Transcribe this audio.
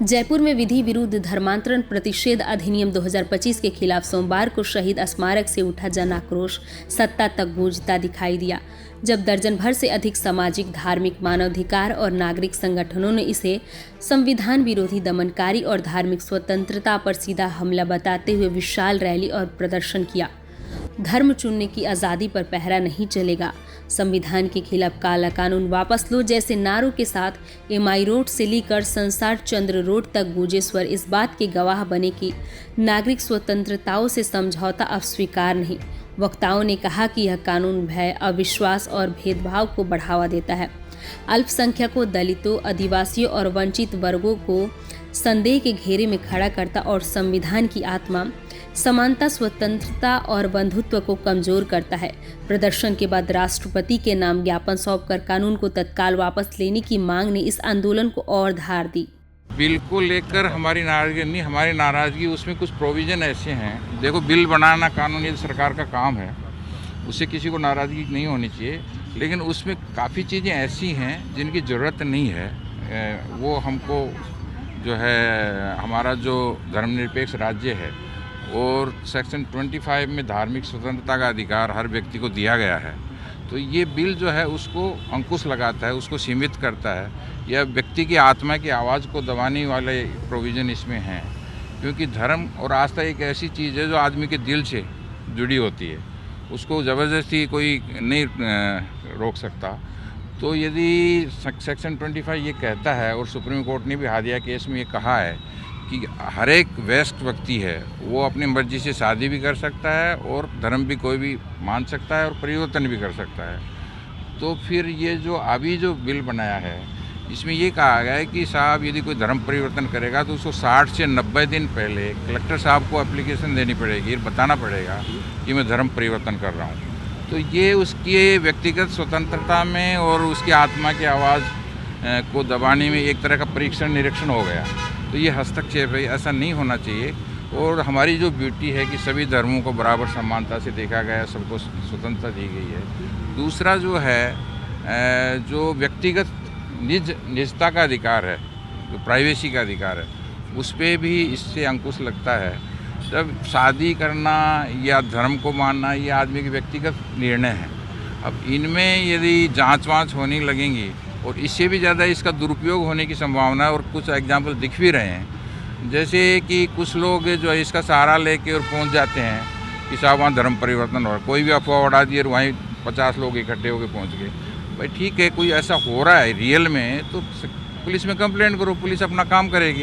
जयपुर में विधि विरुद्ध धर्मांतरण प्रतिषेध अधिनियम 2025 के खिलाफ सोमवार को शहीद स्मारक से उठा जन आक्रोश सत्ता तक गूंजता दिखाई दिया, जब दर्जन भर से अधिक सामाजिक, धार्मिक, मानवाधिकार और नागरिक संगठनों ने इसे संविधान विरोधी, दमनकारी और धार्मिक स्वतंत्रता पर सीधा हमला बताते हुए विशाल रैली और प्रदर्शन किया। धर्म चुनने की आज़ादी पर पहरा नहीं चलेगा, संविधान के खिलाफ काला कानून वापस लो जैसे नारों के साथ एमआई रोड से लेकर संसार चंद्र रोड तक गूंजे स्वर इस बात के गवाह बने कि नागरिक स्वतंत्रताओं से समझौता अब स्वीकार नहीं। वक्ताओं ने कहा कि यह कानून भय, अविश्वास और भेदभाव को बढ़ावा देता है। अल्पसंख्यकों, दलितों, आदिवासियों और वंचित वर्गों को संदेह के घेरे में खड़ा करता और संविधान की आत्मा, समानता, स्वतंत्रता और बंधुत्व को कमजोर करता है। प्रदर्शन के बाद राष्ट्रपति के नाम ज्ञापन सौंपकर कानून को तत्काल वापस लेने की मांग ने इस आंदोलन को और धार दी। बिल को लेकर हमारी नाराजगी नहीं, हमारी नाराजगी उसमें कुछ प्रोविज़न ऐसे हैं। देखो, बिल बनाना, कानून, ये सरकार का काम है, उससे किसी को नाराज़गी नहीं होनी चाहिए, लेकिन उसमें काफ़ी चीज़ें ऐसी हैं जिनकी ज़रूरत नहीं है। वो हमको जो है, हमारा जो धर्मनिरपेक्ष राज्य है और सेक्शन 25 में धार्मिक स्वतंत्रता का अधिकार हर व्यक्ति को दिया गया है, तो ये बिल जो है उसको अंकुश लगाता है, उसको सीमित करता है। यह व्यक्ति की आत्मा की आवाज़ को दबाने वाले प्रोविज़न इसमें हैं, क्योंकि धर्म और आस्था एक ऐसी चीज़ है जो आदमी के दिल से जुड़ी होती है, उसको ज़बरदस्ती कोई नहीं रोक सकता। तो यदि सेक्शन 25 ये कहता है, और सुप्रीम कोर्ट ने भी हादिया केस में ये कहा है कि हर एक वयस्क व्यक्ति है वो अपनी मर्जी से शादी भी कर सकता है और धर्म भी कोई भी मान सकता है और परिवर्तन भी कर सकता है, तो फिर ये जो अभी जो बिल बनाया है इसमें ये कहा गया है कि साहब यदि कोई धर्म परिवर्तन करेगा तो उसको 60 से 90 दिन पहले कलेक्टर साहब को एप्लीकेशन देनी पड़ेगी, बताना पड़ेगा कि मैं धर्म परिवर्तन कर रहा हूँ। तो ये उसकी व्यक्तिगत स्वतंत्रता में और उसकी आत्मा की आवाज़ को दबाने में एक तरह का परीक्षण निरीक्षण हो गया। तो ये हस्तक्षेप है, ऐसा नहीं होना चाहिए। और हमारी जो ब्यूटी है कि सभी धर्मों को बराबर समानता से देखा गया, सबको स्वतंत्रता दी गई है। दूसरा जो है, जो व्यक्तिगत निजता का अधिकार है, जो प्राइवेसी का अधिकार है, उस पर भी इससे अंकुश लगता है। जब शादी करना या धर्म को मानना ये आदमी के व्यक्तिगत निर्णय है। अब इनमें यदि जांच वाँच होने लगेंगी और इससे भी ज़्यादा इसका दुरुपयोग होने की संभावना है, और कुछ एग्जाम्पल दिख भी रहे हैं, जैसे कि कुछ लोग जो है इसका सहारा लेके और पहुंच जाते हैं कि साहब वहाँ धर्म परिवर्तन हो रहा है, कोई भी अफवाह उड़ा दी और वहीं 50 लोग इकट्ठे होकर पहुंच गए। भाई ठीक है, कोई ऐसा हो रहा है रियल में तो पुलिस में कंप्लेंट करो, पुलिस अपना काम करेगी।